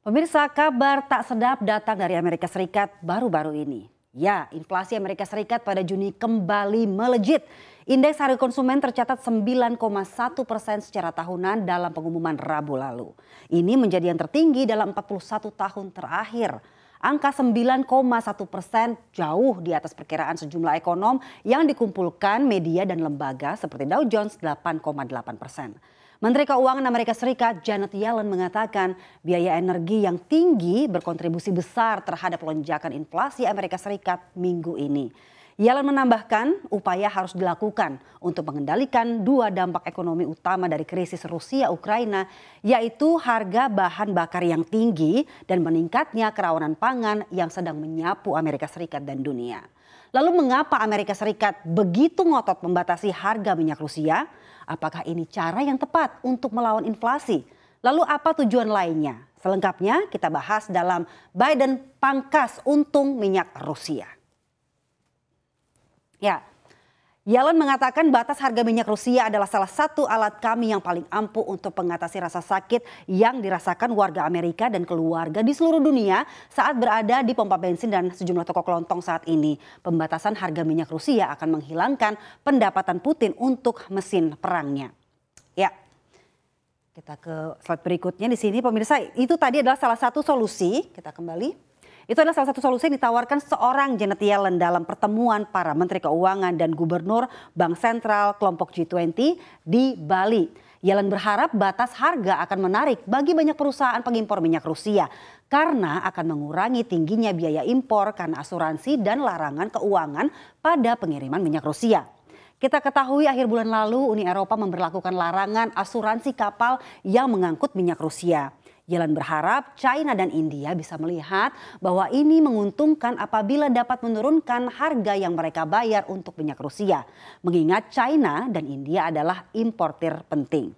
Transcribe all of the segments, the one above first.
Pemirsa, kabar tak sedap datang dari Amerika Serikat baru-baru ini. Ya, inflasi Amerika Serikat pada Juni kembali melejit. Indeks harga konsumen tercatat 9,1% secara tahunan dalam pengumuman Rabu lalu. Ini menjadi yang tertinggi dalam 41 tahun terakhir. Angka 9,1% jauh di atas perkiraan sejumlah ekonom yang dikumpulkan media dan lembaga seperti Dow Jones 8,8%. Menteri Keuangan Amerika Serikat Janet Yellen mengatakan biaya energi yang tinggi berkontribusi besar terhadap lonjakan inflasi Amerika Serikat minggu ini. Yellen menambahkan upaya harus dilakukan untuk mengendalikan dua dampak ekonomi utama dari krisis Rusia-Ukraina, yaitu harga bahan bakar yang tinggi dan meningkatnya kerawanan pangan yang sedang menyapu Amerika Serikat dan dunia. Lalu mengapa Amerika Serikat begitu ngotot membatasi harga minyak Rusia? Apakah ini cara yang tepat untuk melawan inflasi? Lalu apa tujuan lainnya? Selengkapnya kita bahas dalam Biden pangkas untung minyak Rusia. Ya, Yellen mengatakan batas harga minyak Rusia adalah salah satu alat kami yang paling ampuh untuk mengatasi rasa sakit yang dirasakan warga Amerika dan keluarga di seluruh dunia saat berada di pompa bensin dan sejumlah toko kelontong saat ini. Pembatasan harga minyak Rusia akan menghilangkan pendapatan Putin untuk mesin perangnya. Ya, kita ke slide berikutnya di sini pemirsa. Itu tadi adalah salah satu solusi. Kita kembali. Itu adalah salah satu solusi yang ditawarkan seorang Janet Yellen dalam pertemuan para Menteri Keuangan dan Gubernur Bank Sentral kelompok G20 di Bali. Yellen berharap batas harga akan menarik bagi banyak perusahaan pengimpor minyak Rusia karena akan mengurangi tingginya biaya impor karena asuransi dan larangan keuangan pada pengiriman minyak Rusia. Kita ketahui akhir bulan lalu Uni Eropa memberlakukan larangan asuransi kapal yang mengangkut minyak Rusia. Yellen berharap China dan India bisa melihat bahwa ini menguntungkan apabila dapat menurunkan harga yang mereka bayar untuk minyak Rusia. Mengingat China dan India adalah importir penting.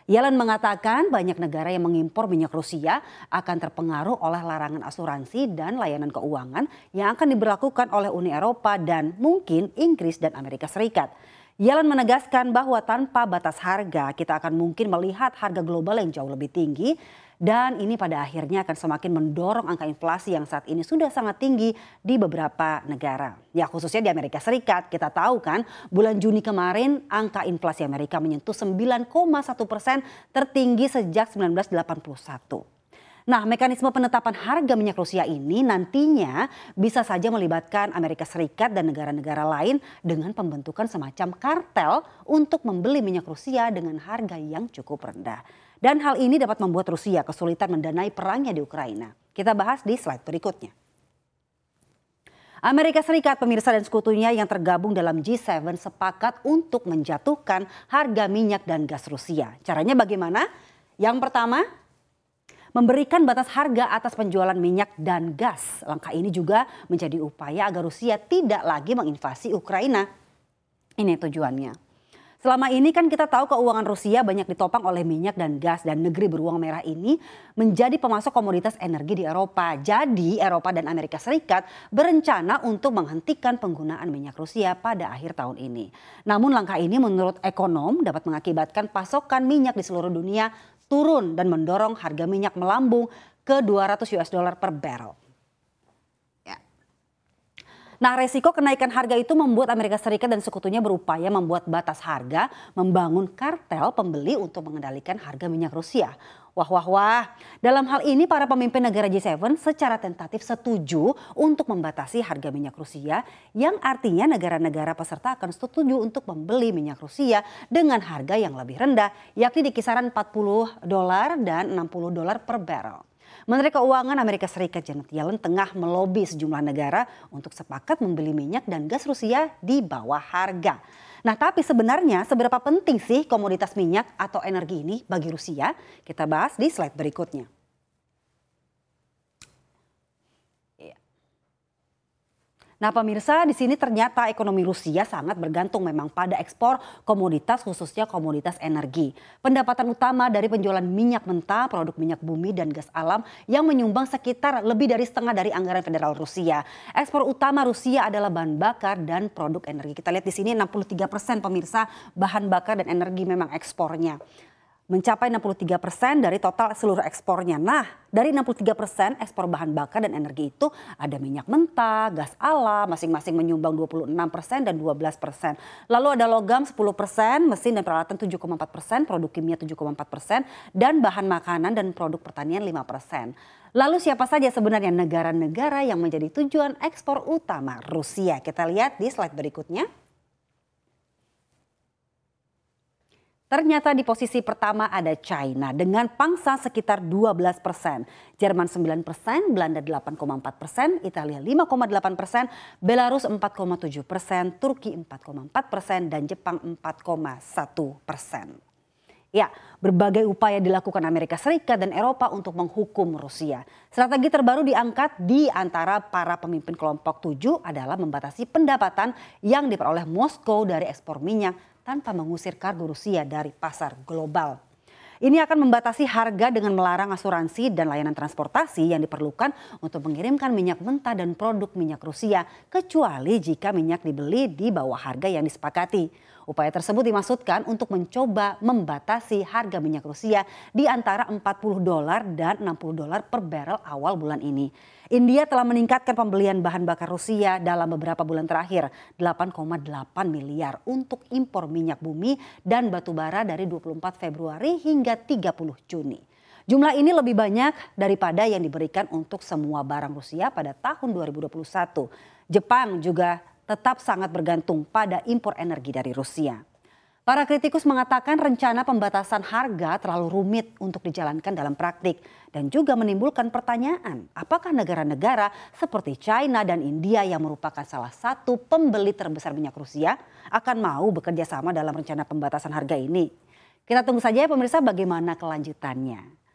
Yellen mengatakan banyak negara yang mengimpor minyak Rusia akan terpengaruh oleh larangan asuransi dan layanan keuangan yang akan diberlakukan oleh Uni Eropa dan mungkin Inggris dan Amerika Serikat. Yellen menegaskan bahwa tanpa batas harga kita akan mungkin melihat harga global yang jauh lebih tinggi dan ini pada akhirnya akan semakin mendorong angka inflasi yang saat ini sudah sangat tinggi di beberapa negara. Ya khususnya di Amerika Serikat kita tahu kan bulan Juni kemarin angka inflasi Amerika menyentuh 9,1% tertinggi sejak 1981. Nah, mekanisme penetapan harga minyak Rusia ini nantinya bisa saja melibatkan Amerika Serikat dan negara-negara lain dengan pembentukan semacam kartel untuk membeli minyak Rusia dengan harga yang cukup rendah. Dan hal ini dapat membuat Rusia kesulitan mendanai perangnya di Ukraina. Kita bahas di slide berikutnya. Amerika Serikat, pemirsa dan sekutunya yang tergabung dalam G7 sepakat untuk menjatuhkan harga minyak dan gas Rusia. Caranya bagaimana? Yang pertama, memberikan batas harga atas penjualan minyak dan gas. Langkah ini juga menjadi upaya agar Rusia tidak lagi menginvasi Ukraina. Ini tujuannya. Selama ini kan kita tahu keuangan Rusia banyak ditopang oleh minyak dan gas dan negeri beruang merah ini menjadi pemasok komoditas energi di Eropa. Jadi Eropa dan Amerika Serikat berencana untuk menghentikan penggunaan minyak Rusia pada akhir tahun ini. Namun langkah ini menurut ekonom dapat mengakibatkan pasokan minyak di seluruh dunia turun dan mendorong harga minyak melambung ke $200 per barrel. Nah, resiko kenaikan harga itu membuat Amerika Serikat dan sekutunya berupaya membuat batas harga, membangun kartel pembeli untuk mengendalikan harga minyak Rusia. Wah. Dalam hal ini para pemimpin negara G7 secara tentatif setuju untuk membatasi harga minyak Rusia yang artinya negara-negara peserta akan setuju untuk membeli minyak Rusia dengan harga yang lebih rendah yakni di kisaran $40 dan $60 per barrel. Menteri Keuangan Amerika Serikat Janet Yellen tengah melobi sejumlah negara untuk sepakat membeli minyak dan gas Rusia di bawah harga. Nah, tapi sebenarnya seberapa penting sih komoditas minyak atau energi ini bagi Rusia? Kita bahas di slide berikutnya. Nah pemirsa, di sini ternyata ekonomi Rusia sangat bergantung memang pada ekspor komoditas khususnya komoditas energi. Pendapatan utama dari penjualan minyak mentah, produk minyak bumi dan gas alam yang menyumbang sekitar lebih dari setengah dari anggaran federal Rusia. Ekspor utama Rusia adalah bahan bakar dan produk energi. Kita lihat di sini 63% pemirsa bahan bakar dan energi memang ekspornya. mencapai 63% dari total seluruh ekspornya. Nah, dari 63% ekspor bahan bakar dan energi itu ada minyak mentah, gas alam, masing-masing menyumbang 26% dan 12%. Lalu ada logam 10%, mesin dan peralatan 7,4%, produk kimia 7,4%, dan bahan makanan dan produk pertanian 5%. Lalu siapa saja sebenarnya negara-negara yang menjadi tujuan ekspor utama Rusia? Kita lihat di slide berikutnya. Ternyata di posisi pertama ada China dengan pangsa sekitar 12%, Jerman 9%, Belanda 8,4%, Italia 5,8%, Belarus 4,7%, Turki 4,4%, dan Jepang 4,1%. Ya, berbagai upaya dilakukan Amerika Serikat dan Eropa untuk menghukum Rusia. Strategi terbaru diangkat di antara para pemimpin kelompok 7 adalah membatasi pendapatan yang diperoleh Moskow dari ekspor minyak tanpa mengusir kargo Rusia dari pasar global. Ini akan membatasi harga dengan melarang asuransi dan layanan transportasi yang diperlukan untuk mengirimkan minyak mentah dan produk minyak Rusia, kecuali jika minyak dibeli di bawah harga yang disepakati. Upaya tersebut dimaksudkan untuk mencoba membatasi harga minyak Rusia di antara $40 dan $60 per barel awal bulan ini. India telah meningkatkan pembelian bahan bakar Rusia dalam beberapa bulan terakhir, 8,8 miliar untuk impor minyak bumi dan batu bara dari 24 Februari hingga 30 Juni. Jumlah ini lebih banyak daripada yang diberikan untuk semua barang Rusia pada tahun 2021. Jepang juga tetap sangat bergantung pada impor energi dari Rusia. Para kritikus mengatakan rencana pembatasan harga terlalu rumit untuk dijalankan dalam praktik dan juga menimbulkan pertanyaan apakah negara-negara seperti China dan India yang merupakan salah satu pembeli terbesar minyak Rusia akan mau bekerja sama dalam rencana pembatasan harga ini. Kita tunggu saja ya pemirsa bagaimana kelanjutannya.